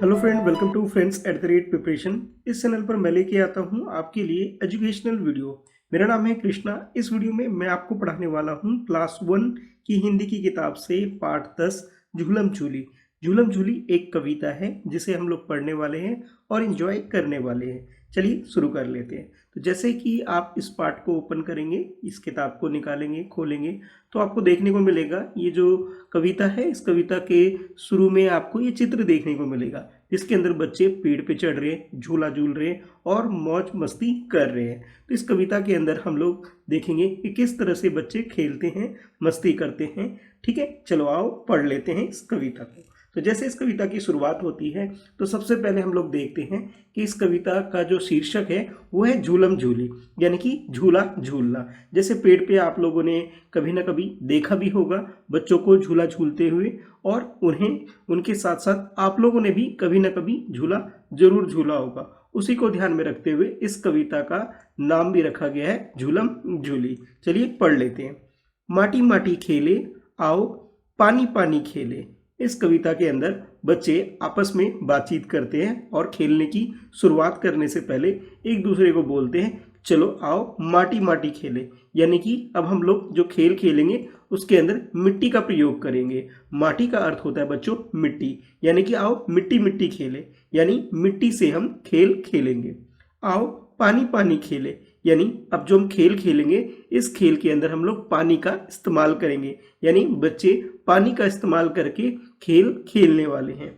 Hello friend, welcome to friends at the rate preparation. इस channel पर मैं लेके आता हूँ आपके लिए एजुकेशनल वीडियो। मेरा नाम है कृष्णा। इस वीडियो में मैं आपको पढ़ाने वाला हूँ क्लास 1 की हिंदी की किताब से पाठ 10 झूलम झूली। झूलम झूली एक कविता है जिसे हम लोग पढ़ने वाले हैं और एंजॉय करने वाले हैं। चलिए शुरू कर लेते हैं। तो जैसे कि आप इस पाठ को ओपन करेंगे, इस किताब को निकालेंगे, खोलेंगे, तो आपको देखने को मिलेगा ये जो कविता है, इस कविता के शुरू में आपको ये चित्र देखने को मिलेगा जिसके अंदर बच्चे पेड़ पे चढ़ रहे हैं, झूला झूल रहे हैं और मौज मस्ती कर रहे हैं। तो इस कविता के अंदर हम लोग देखेंगे कि किस तरह से बच्चे खेलते हैं, मस्ती करते हैं। ठीक है, चलो आओ पढ़ लेते हैं इस कविता को। तो जैसे इस कविता की शुरुआत होती है तो सबसे पहले हम लोग देखते हैं कि इस कविता का जो शीर्षक है वो है झूलम झूली, यानी कि झूला झूलना। जैसे पेड़ पे आप लोगों ने कभी ना कभी देखा भी होगा बच्चों को झूला झूलते हुए, और उन्हें उनके साथ साथ आप लोगों ने भी कभी ना कभी झूला जरूर झूला होगा। उसी को ध्यान में रखते हुए इस कविता का नाम भी रखा गया है झूलम झूली। चलिए पढ़ लेते हैं। माटी माटी खेले आओ, पानी पानी खेले। इस कविता के अंदर बच्चे आपस में बातचीत करते हैं और खेलने की शुरुआत करने से पहले एक दूसरे को बोलते हैं चलो आओ माटी माटी खेले, यानी कि अब हम लोग जो खेल खेलेंगे उसके अंदर मिट्टी का प्रयोग करेंगे। माटी का अर्थ होता है बच्चों मिट्टी, यानी कि आओ मिट्टी मिट्टी खेले, यानी मिट्टी से हम खेल खेलेंगे। आओ पानी पानी खेले, यानी अब जो हम खेल खेलेंगे इस खेल के अंदर हम लोग पानी का इस्तेमाल करेंगे, यानी बच्चे पानी का इस्तेमाल करके खेल खेलने वाले हैं।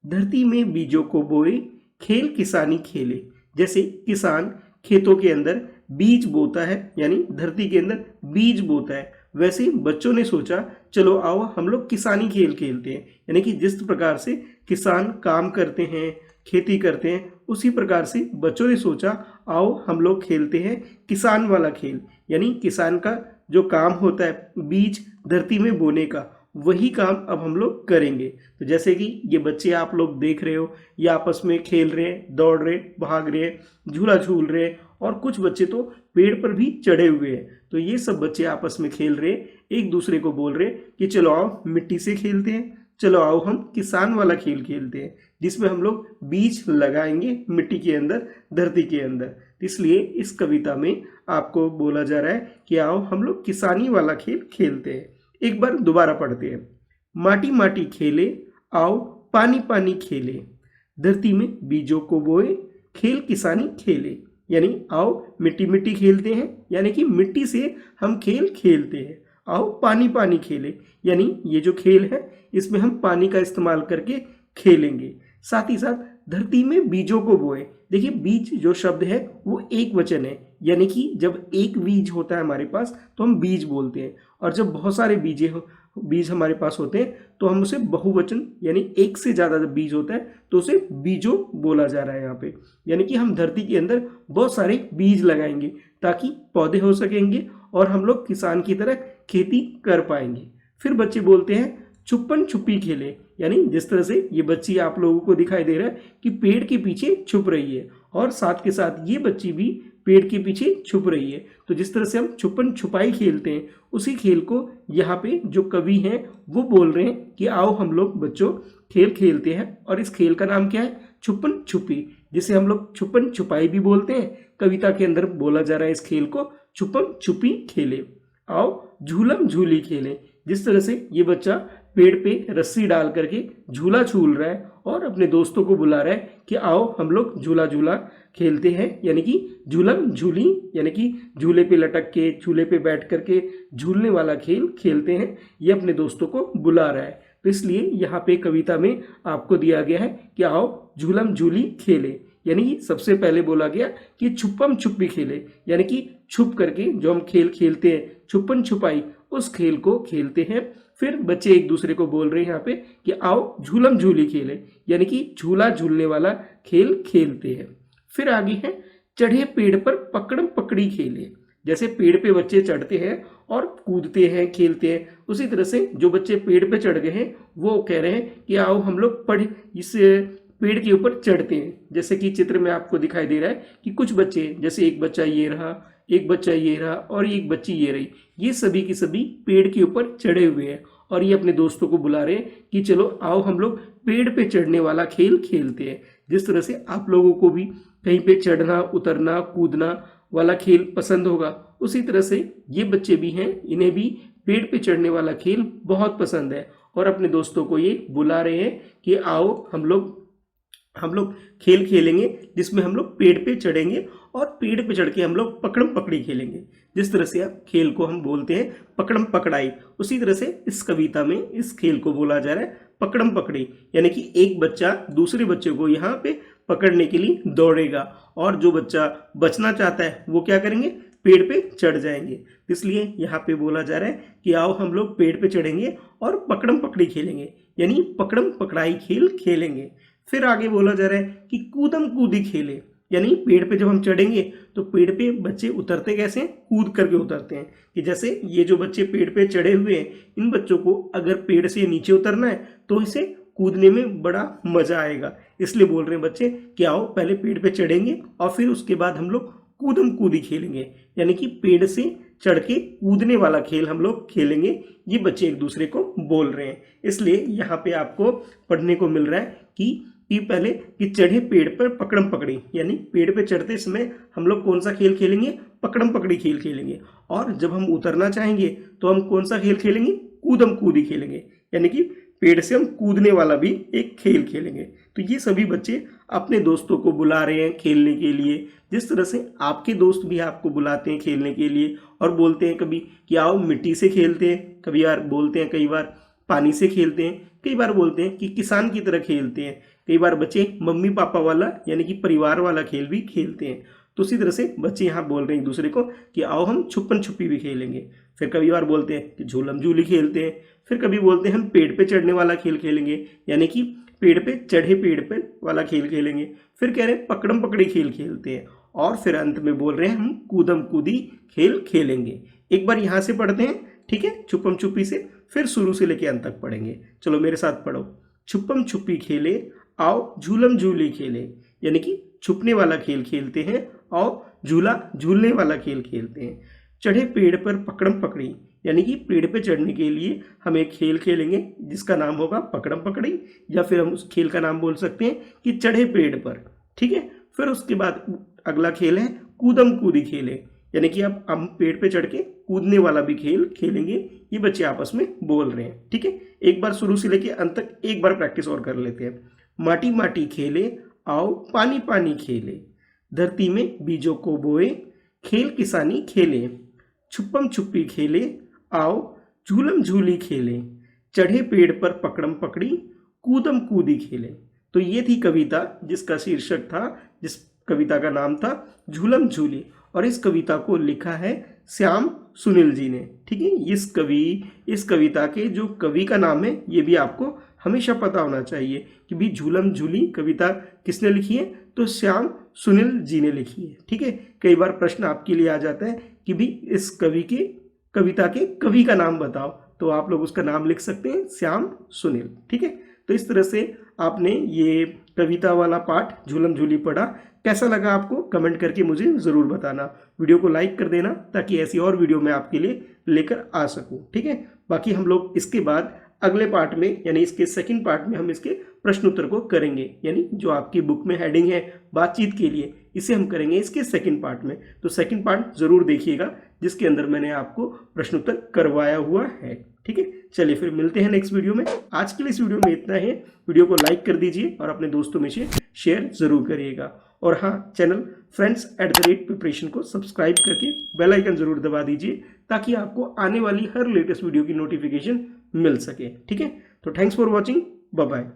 धरती में बीजों को बोए खेल किसानी खेले। जैसे किसान खेतों के अंदर बीज बोता है, यानी धरती के अंदर बीज बोता है, वैसे ही बच्चों ने सोचा चलो आओ हम लोग किसानी खेल खेलते हैं। यानी कि जिस प्रकार से किसान काम करते हैं, खेती करते हैं, उसी प्रकार से बच्चों ने सोचा आओ हम लोग खेलते हैं किसान वाला खेल। यानी किसान का जो काम होता है बीज धरती में बोने का, वही काम अब हम लोग करेंगे। तो जैसे कि ये बच्चे आप लोग देख रहे हो, ये आपस में खेल रहे हैं, दौड़ रहे, भाग रहे, झूला झूल रहे, और कुछ बच्चे तो पेड़ पर भी चढ़े हुए हैं। तो ये सब बच्चे आपस में खेल रहे, एक दूसरे को बोल रहे कि चलो आओ मिट्टी से खेलते हैं, चलो आओ हम किसान वाला खेल खेलते हैं, जिसमें हम लोग बीज लगाएंगे मिट्टी के अंदर, धरती के अंदर। इसलिए इस कविता में आपको बोला जा रहा है कि आओ हम लोग किसानी वाला खेल खेलते हैं। एक बार दोबारा पढ़ते हैं। माटी माटी खेले आओ, पानी पानी खेले। धरती में बीजों को बोए खेल किसानी खेले, यानी आओ मिट्टी मिट्टी खेलते हैं, यानी कि मिट्टी से हम खेल खेलते हैं। आओ पानी पानी खेले, यानी ये जो खेल है इसमें हम पानी का इस्तेमाल करके खेलेंगे। साथ ही साथ धरती में बीजों को बोए। देखिए बीज जो शब्द है वो एक वचन है, यानी कि जब एक बीज होता है हमारे पास तो हम बीज बोलते हैं, और जब बहुत सारे बीज हमारे पास होते हैं तो हम उसे बहुवचन, यानी एक से ज़्यादा जब बीज होता है तो उसे बीजों बोला जा रहा है यहाँ पे। यानी कि हम धरती के अंदर बहुत सारे बीज लगाएंगे ताकि पौधे हो सकेंगे और हम लोग किसान की तरह खेती कर पाएंगे। फिर बच्चे बोलते हैं छुपन छुपी खेले, यानी जिस तरह से ये बच्ची आप लोगों को दिखाई दे रहा है कि पेड़ के पीछे छुप रही है, और साथ के साथ ये बच्ची भी पेड़ के पीछे छुप रही है। तो जिस तरह से हम छुपन छुपाई खेलते हैं उसी खेल को यहाँ पे जो कवि हैं वो बोल रहे हैं कि आओ हम लोग बच्चों खेल खेलते हैं, और इस खेल का नाम क्या है छुपन छुपी, जिसे हम लोग छुपन छुपाई भी बोलते हैं। कविता के अंदर बोला जा रहा है इस खेल को छुपन छुपी खेले। आओ झूलम झूली खेले। जिस तरह से ये बच्चा पेड़ पे रस्सी डाल करके झूला झूल रहा है और अपने दोस्तों को बुला रहा है कि आओ हम लोग झूला झूला खेलते हैं, यानी कि झूलम झूली, यानी कि झूले पे लटक के, झूले पे बैठ करके झूलने वाला खेल खेलते हैं। ये अपने दोस्तों को बुला रहा है। तो इसलिए यहाँ पे कविता में आपको दिया गया है कि आओ झूलम झूली खेले, यानी कि सबसे पहले बोला गया कि छुपम छुपी खेले, यानी कि छुप करके जो हम खेल खेलते हैं छुपन छुपाई, उस खेल को खेलते हैं। फिर बच्चे एक दूसरे को बोल रहे हैं यहाँ पे कि आओ झूलम झूली खेले, यानी कि झूला झूलने वाला खेल खेलते हैं। फिर आगे है चढ़े पेड़ पर पकड़म पकड़ी खेले। जैसे पेड़ पे बच्चे चढ़ते हैं और कूदते हैं, खेलते हैं, उसी तरह से जो बच्चे पेड़ पे चढ़ गए हैं वो कह रहे हैं कि आओ हम लोग इस पेड़ के ऊपर चढ़ते हैं। जैसे कि चित्र में आपको दिखाई दे रहा है कि कुछ बच्चे, जैसे एक बच्चा ये रहा, एक बच्चा ये रहा और एक बच्ची ये रही, ये सभी की सभी पेड़ के ऊपर चढ़े हुए हैं और ये अपने दोस्तों को बुला रहे हैं कि चलो आओ हम लोग पेड़ पे चढ़ने वाला खेल खेलते हैं। जिस तरह से आप लोगों को भी कहीं पे चढ़ना उतरना कूदना वाला खेल पसंद होगा, उसी तरह से ये बच्चे भी हैं, इन्हें भी पेड़ पे चढ़ने वाला खेल बहुत पसंद है और अपने दोस्तों को ये बुला रहे हैं कि आओ हम लोग खेल खेलेंगे जिसमें हम लोग पेड़ पे चढ़ेंगे और पेड़ पे चढ़ के हम लोग पकड़म पकड़ी खेलेंगे। जिस तरह से आप खेल को हम बोलते हैं पकड़म पकड़ाई, उसी तरह से इस कविता में इस खेल को बोला जा रहा है पकड़म पकड़ी, यानी कि एक बच्चा दूसरे बच्चे को यहाँ पे पकड़ने के लिए दौड़ेगा और जो बच्चा बचना चाहता है वो क्या करेंगे, पेड़ पे चढ़ जाएंगे। इसलिए यहाँ पे बोला जा रहा है कि आओ हम लोग पेड़ पे चढ़ेंगे और पकड़म पकड़ी खेलेंगे, यानी पकड़म पकड़ाई खेल खेलेंगे। फिर आगे बोला जा रहा है कि कूदम कूदी खेले, यानी पेड़ पे जब हम चढ़ेंगे तो पेड़ पे बच्चे उतरते कैसे हैं, कूद करके उतरते हैं। कि जैसे ये जो बच्चे पेड़ पे चढ़े हुए हैं, इन बच्चों को अगर पेड़ से नीचे उतरना है तो इसे कूदने में बड़ा मजा आएगा, इसलिए बोल रहे हैं बच्चे कि आओ पहले पेड़ पे चढ़ेंगे और फिर उसके बाद हम लोग कूदम कूदी खेलेंगे, यानी कि पेड़ से चढ़ के कूदने वाला खेल हम लोग खेलेंगे। ये बच्चे एक दूसरे को बोल रहे हैं, इसलिए यहाँ पे आपको पढ़ने को मिल रहा है कि पहले कि चढ़े पेड़ पर पकड़म पकड़ी, यानी पेड़ पे चढ़ते समय हम लोग कौन सा खेल खेलेंगे, पकड़म पकड़ी खेल खेलेंगे। और जब हम उतरना चाहेंगे तो हम कौन सा खेल खेलेंगे, कूदम कूदी खेलेंगे, यानी कि पेड़ से हम कूदने वाला भी एक खेल खेलेंगे। तो ये सभी बच्चे अपने दोस्तों को बुला रहे हैं खेलने के लिए। जिस तरह से आपके दोस्त भी आपको बुलाते हैं खेलने के लिए और बोलते हैं कभी कि आओ मिट्टी से खेलते हैं, कभी यार बोलते हैं कई बार पानी से खेलते हैं, कई बार बोलते हैं कि किसान की तरह खेलते हैं, कई बार बच्चे मम्मी पापा वाला यानी कि परिवार वाला खेल भी खेलते हैं। तो उसी तरह से बच्चे यहाँ बोल रहे हैं एक दूसरे को कि आओ हम छुपन छुपी भी खेलेंगे। फिर कभी बार बोलते हैं कि झूलम झूली खेलते हैं। फिर कभी बोलते हैं हम पेड़ पे चढ़ने वाला खेल खेलेंगे, यानी कि पेड़ पे चढ़े पेड़ पे वाला खेल खेलेंगे। फिर कह रहे हैं पकड़म पकड़ी खेल खेलते हैं और फिर अंत में बोल रहे हैं हम कूदम कूदी खेल खेलेंगे। एक बार यहाँ से पढ़ते हैं, ठीक है, छुपम छुपी से, फिर शुरू से लेके अंत तक पढ़ेंगे। चलो मेरे साथ पढ़ो। छुपम छुपी खेले आओ झूलम झूली खेले, यानी कि छुपने वाला खेल खेलते हैं और झूला झूलने वाला खेल खेलते हैं। चढ़े पेड़ पर पकड़म पकड़ी, यानी कि पेड़ पे चढ़ने के लिए हम एक खेल खेलेंगे जिसका नाम होगा पकड़म पकड़ी, या फिर हम उस खेल का नाम बोल सकते हैं कि चढ़े पेड़ पर, ठीक है। फिर उसके बाद अगला खेल है कूदम कूदी खेले, यानी कि अब हम पेड़ पे चढ़ के कूदने वाला भी खेल खेलेंगे। ये बच्चे आपस में बोल रहे हैं, ठीक है। एक बार शुरू से लेके अंत तक एक बार प्रैक्टिस और कर लेते हैं। माटी माटी खेले आओ पानी पानी खेले, धरती में बीजों को बोए खेल किसानी खेले, छुपम छुपी खेले आओ झूलम झूली खेले, चढ़े पेड़ पर पकड़म पकड़ी कूदम कूदी खेले। तो ये थी कविता जिसका शीर्षक था, जिस कविता का नाम था झूलम झूली, और इस कविता को लिखा है श्याम सुनील जी ने, ठीक है। इस कविता के जो कवि का नाम है ये भी आपको हमेशा पता होना चाहिए कि भी झूलम झूली कविता किसने लिखी है, तो श्याम सुनील जी ने लिखी है, ठीक है। कई बार प्रश्न आपके लिए आ जाता है कि भी इस कविता के कवि का नाम बताओ, तो आप लोग उसका नाम लिख सकते हैं श्याम सुनील, ठीक है। तो इस तरह से आपने ये कविता वाला पाठ झूलम झूली पढ़ा। कैसा लगा आपको कमेंट करके मुझे ज़रूर बताना। वीडियो को लाइक कर देना ताकि ऐसी और वीडियो मैं आपके लिए लेकर आ सकूं, ठीक है। बाकी हम लोग इसके बाद अगले पार्ट में यानी इसके सेकंड पार्ट में हम इसके प्रश्न उत्तर को करेंगे, यानी जो आपकी बुक में हेडिंग है बातचीत के लिए, इसे हम करेंगे इसके सेकंड पार्ट में। तो सेकंड पार्ट ज़रूर देखिएगा जिसके अंदर मैंने आपको प्रश्न उत्तर करवाया हुआ है, ठीक है। चलिए फिर मिलते हैं नेक्स्ट वीडियो में। आज के लिए इस वीडियो में इतना है। वीडियो को लाइक कर दीजिए और अपने दोस्तों में से शेयर ज़रूर करिएगा। और हाँ, चैनल friends@प्रिपरेशन को सब्सक्राइब करके बेल आइकन ज़रूर दबा दीजिए ताकि आपको आने वाली हर लेटेस्ट वीडियो की नोटिफिकेशन मिल सके, ठीक है। तो thanks for watching, bye bye.